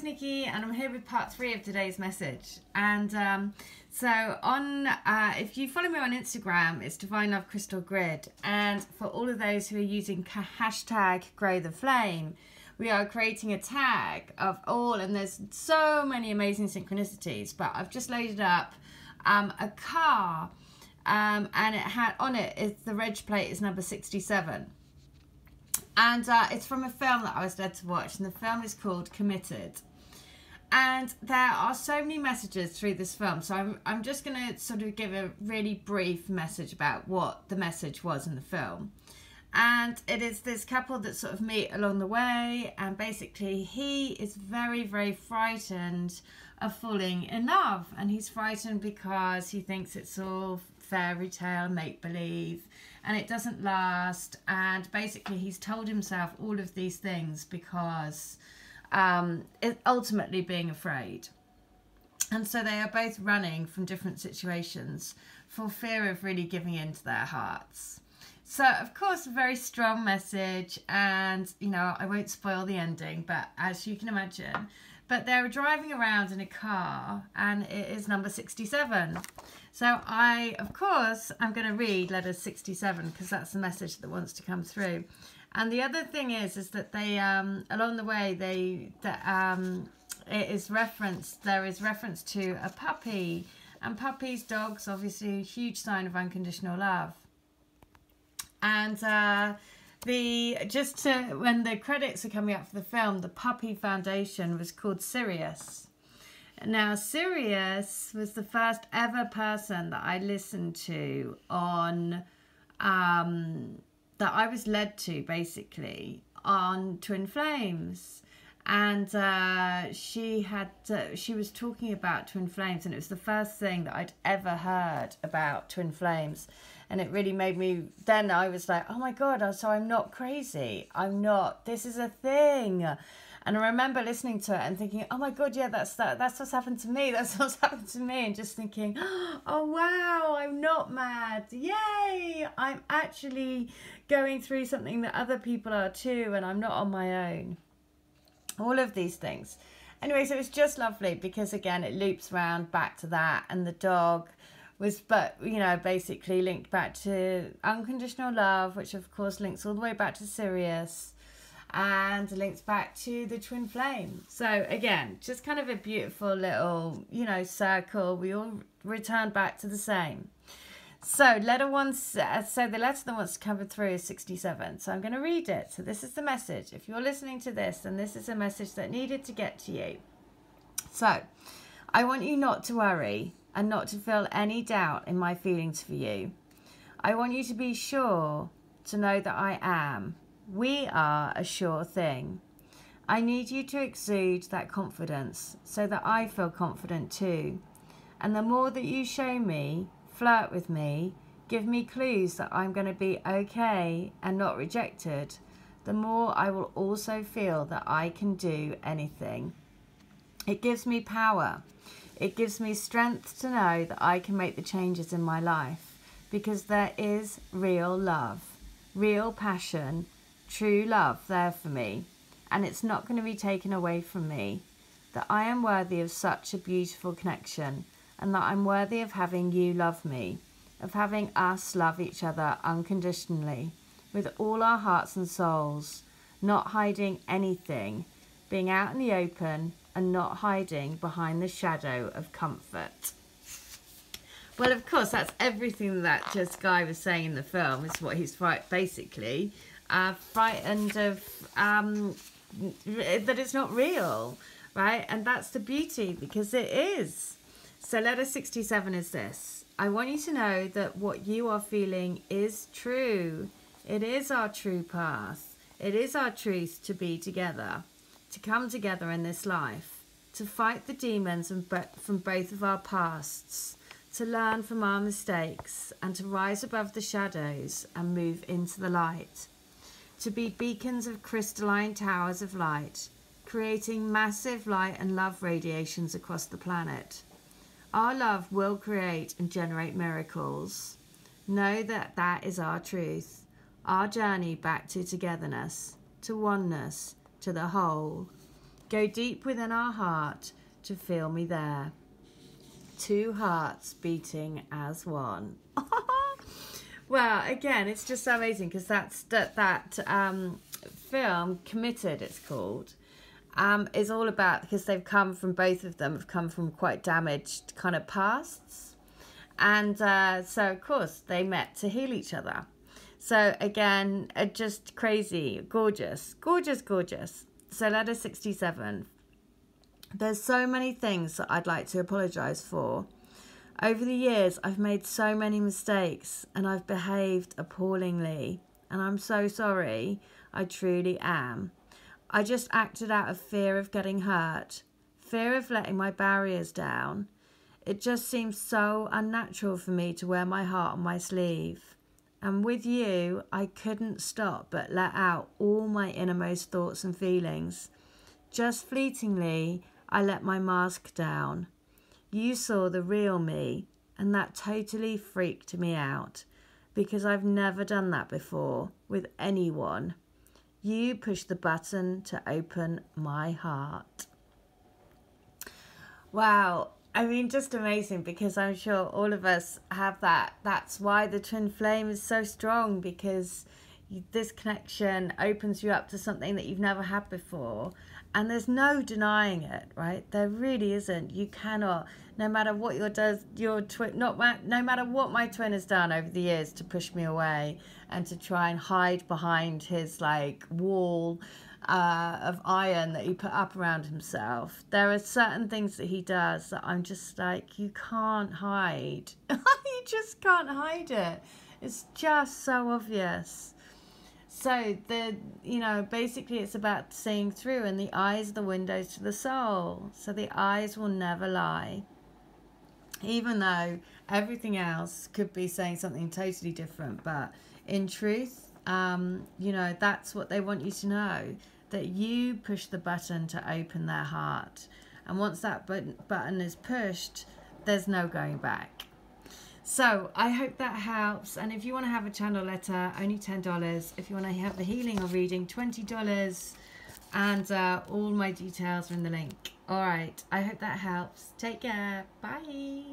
Nikki, and I'm here with part 3 of today's message. And if you follow me on Instagram, it's divinelovecrystalgrid. And for all of those who are using hashtag grow the flame, we are creating a tag of all, and there's so many amazing synchronicities, but I've just loaded up a car, and it had on it, the reg plate is number 67. And it's from a film that I was led to watch, and the film is called Committed. And there are so many messages through this film, so I'm just going to sort of give a really brief message about what the message was in the film. And it is this couple that sort of meet along the way, and basically he is very, very frightened of falling in love. And he's frightened because he thinks it's all fairy tale, make-believe, and it doesn't last. And basically he's told himself all of these things because ultimately being afraid. And so they are both running from different situations for fear of really giving in to their hearts. So, of course, a very strong message, and, you know, I won't spoil the ending, but as you can imagine. But they're driving around in a car, and it is number 67. So I, of course, I'm going to read letter 67, because that's the message that wants to come through. And the other thing is that they, along the way, it is referenced, there is reference to a puppy, and puppies, dogs, obviously a huge sign of unconditional love. And when the credits are coming up for the film, the puppy foundation was called Sirius. Now, Sirius was the first ever person that I listened to on, that I was led to basically on Twin Flames. And she was talking about Twin Flames, and it was the first thing that I'd ever heard about Twin Flames. And it really made me, then I was like, oh my God, so I'm not crazy. I'm not, this is a thing. And I remember listening to it and thinking, oh my God, yeah, that's what's happened to me. That's what's happened to me. And just thinking, oh wow, I'm not mad. Yay, I'm actually going through something that other people are too, and I'm not on my own. All of these things. Anyway, so it was just lovely because, again, it loops round back to that, and the dog was, basically linked back to unconditional love, which of course links all the way back to Sirius, and links back to the Twin Flame. So again, just kind of a beautiful little, circle. We all return back to the same. So letter one, so the letter that wants to come through is 67. So I'm going to read it. So this is the message. If you're listening to this, then this is a message that needed to get to you. So I want you not to worry and not to feel any doubt in my feelings for you. I want you to be sure to know that I am. We are a sure thing. I need you to exude that confidence so that I feel confident too. And the more that you show me, flirt with me, give me clues that I'm going to be okay and not rejected, the more I will also feel that I can do anything. It gives me power. It gives me strength to know that I can make the changes in my life because there is real love, real passion, true love there for me, and it's not going to be taken away from me, that I am worthy of such a beautiful connection, and that I'm worthy of having you love me, of having us love each other unconditionally, with all our hearts and souls, not hiding anything, being out in the open and not hiding behind the shadow of comfort. Well, of course, that's everything that this guy was saying in the film, is what he's basically frightened of, that it's not real, right? And that's the beauty, because it is. So letter 67 is this. I want you to know that what you are feeling is true. It is our true path. It is our truth to be together, to come together in this life, to fight the demons from both of our pasts, to learn from our mistakes, and to rise above the shadows and move into the light, to be beacons of crystalline towers of light, creating massive light and love radiations across the planet. Our love will create and generate miracles. Know that that is our truth, our journey back to togetherness, to oneness, to the whole. Go deep within our heart to feel me there. Two hearts beating as one. Well, again, it's just so amazing because that film, Committed, it's called, is all about, because they've come from, both of them have come from quite damaged kind of pasts. And so, of course, they met to heal each other. So, again, just crazy, gorgeous, gorgeous, gorgeous. So, letter 67. There's so many things that I'd like to apologise for. Over the years, I've made so many mistakes and I've behaved appallingly. And I'm so sorry. I truly am. I just acted out of fear of getting hurt, fear of letting my barriers down. It just seems so unnatural for me to wear my heart on my sleeve. And with you, I couldn't stop but let out all my innermost thoughts and feelings. Just fleetingly, I let my mask down. You saw the real me, and that totally freaked me out, because I've never done that before with anyone. You pushed the button to open my heart. Wow. I mean, just amazing, because I'm sure all of us have that. That's why the twin flame is so strong, because this connection opens you up to something that you've never had before. And there's no denying it, right? There really isn't. You cannot, no matter what no matter what my twin has done over the years to push me away and to try and hide behind his like wall of iron that he put up around himself. There are certain things that he does that I'm just like, you can't hide. You just can't hide it. It's just so obvious. So basically it's about seeing through, and the eyes are the windows to the soul. So the eyes will never lie. Even though everything else could be saying something totally different, but in truth, that's what they want you to know, that you push the button to open their heart. And once that button is pushed, there's no going back. So I hope that helps. And if you want to have a channel letter, only $10. If you want to have the healing or reading, $20. And all my details are in the link. All right. I hope that helps. Take care. Bye.